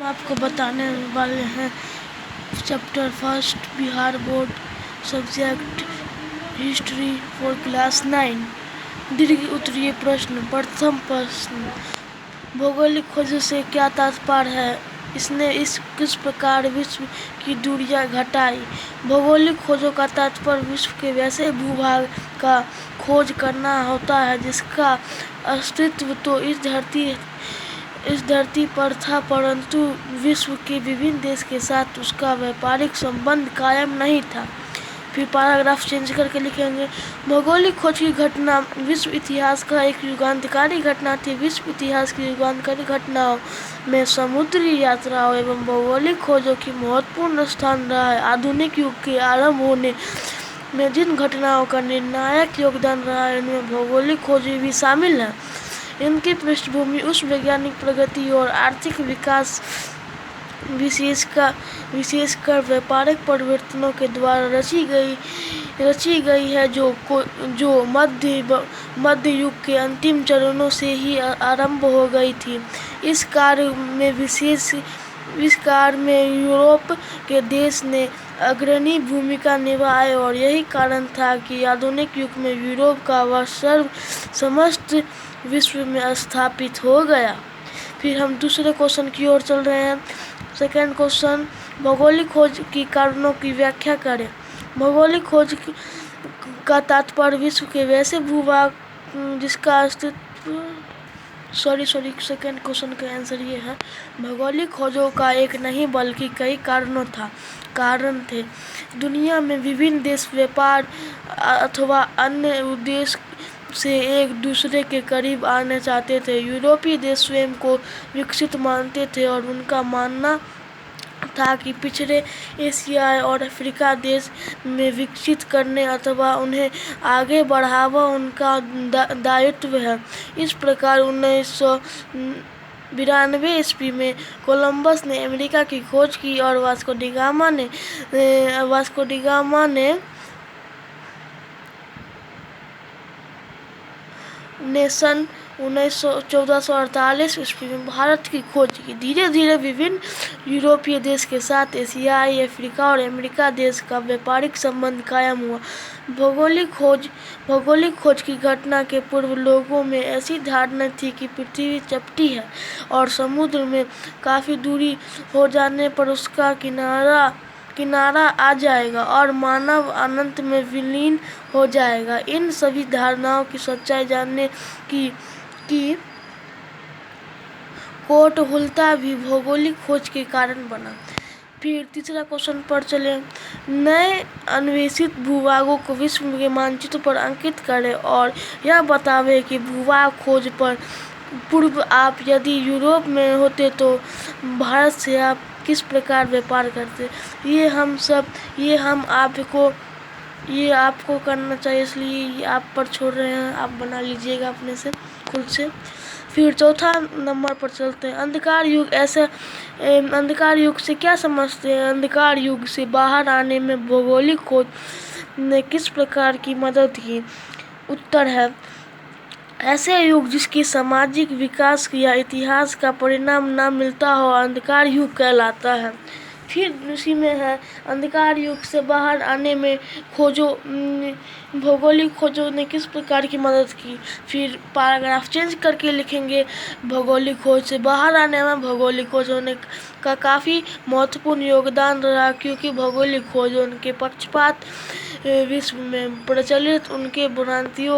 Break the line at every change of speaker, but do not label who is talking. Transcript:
आपको बताने वाले हैं chapter first Bihar board subject history for class 9। दीर्घ उत्तरीय प्रश्न। प्रथम प्रश्न, भौगोलिक खोजों से क्या तात्पर्य है? इसने किस प्रकार विश्व की दूरियां घटाई? भौगोलिक खोजों का तात्पर्य विश्व के वैसे भूभाग का खोज करना होता है जिसका अस्तित्व तो इस धरती पर था, परंतु विश्व के विभिन्न देश के साथ उसका व्यापारिक संबंध कायम नहीं था। फिर पैराग्राफ चेंज करके लिखेंगे, भौगोलिक खोज की घटना विश्व इतिहास का एक युगांतकारी घटना थी। विश्व इतिहास की युगांतकारी घटनाओं में समुद्री यात्राओं एवं भौगोलिक खोजों की महत्वपूर्ण स्थान रहा है। आधुनिक युग के आरंभ होने में जिन घटनाओं का निर्णायक योगदान रहा है उनमें भौगोलिक खोजें भी शामिल हैं। इनकी पृष्ठभूमि उस वैज्ञानिक प्रगति और आर्थिक विकास विशेषकर व्यापारिक परिवर्तनों के द्वारा रची गई है जो मध्य युग के अंतिम चरणों से ही आरंभ हो गई थी। इस कार्य में यूरोप के देश ने अग्रणी भूमिका निभाई और यही कारण था कि आधुनिक युग में यूरोप का वर्चस्व समस्त विश्व में स्थापित हो गया। फिर हम दूसरे क्वेश्चन की ओर चल रहे हैं। सेकेंड क्वेश्चन, भौगोलिक खोज के कारणों की व्याख्या करें। भौगोलिक खोज का तात्पर्य विश्व के वैसे भूभाग जिसका अस्तित्व सेकेंड क्वेश्चन का आंसर ये है, भौगोलिक खोजों का एक नहीं बल्कि कई कारण थे। दुनिया में विभिन्न देश व्यापार अथवा अन्य उद्देश्य से एक दूसरे के करीब आना चाहते थे। यूरोपीय देश स्वयं को विकसित मानते थे और उनका मानना था कि पिछड़े एशिया और अफ्रीका देश में विकसित करने अथवा उन्हें आगे बढ़ावा उनका दायित्व है। इस प्रकार 1992 ईस्वी में कोलंबस ने अमेरिका की खोज की और वास्को डी गामा ने सन 1448 ईस्वी में भारत की खोज की। धीरे धीरे विभिन्न यूरोपीय देश के साथ एशियाई, अफ्रीका और अमेरिका देश का व्यापारिक संबंध कायम हुआ। भौगोलिक खोज की घटना के पूर्व लोगों में ऐसी धारणा थी कि पृथ्वी चपटी है और समुद्र में काफी दूरी हो जाने पर उसका किनारा आ जाएगा और मानव अनंत में विलीन हो जाएगा। इन सभी धारणाओं की सच्चाई जानने की कौतूहलता भी भौगोलिक खोज के कारण बना। फिर तीसरा क्वेश्चन पर चले, नए अन्वेषित भूभागों को विश्व के मानचित्र पर अंकित करें और यह बतावें कि भूभाग खोज पर पूर्व आप यदि यूरोप में होते तो भारत से आप किस प्रकार व्यापार करते। ये आपको करना चाहिए, इसलिए ये आप पर छोड़ रहे हैं, आप बना लीजिएगा अपने से खुद से। फिर चौथा नंबर पर चलते हैं, अंधकार युग से क्या समझते हैं? अंधकार युग से बाहर आने में भौगोलिक खोज ने किस प्रकार की मदद की? उत्तर है, ऐसे युग जिसके सामाजिक विकास या इतिहास का परिणाम न मिलता हो अंधकार युग कहलाता है। फिर उसी में है, अंधकार युग से बाहर आने में भौगोलिक खोजों ने किस प्रकार की मदद की। फिर पैराग्राफ चेंज करके लिखेंगे, भौगोलिक खोज से बाहर आने में भौगोलिक खोजों ने का काफ़ी महत्वपूर्ण योगदान रहा, क्योंकि भौगोलिक खोजों के पक्षपात विश्व में प्रचलित उनके भ्रांतियों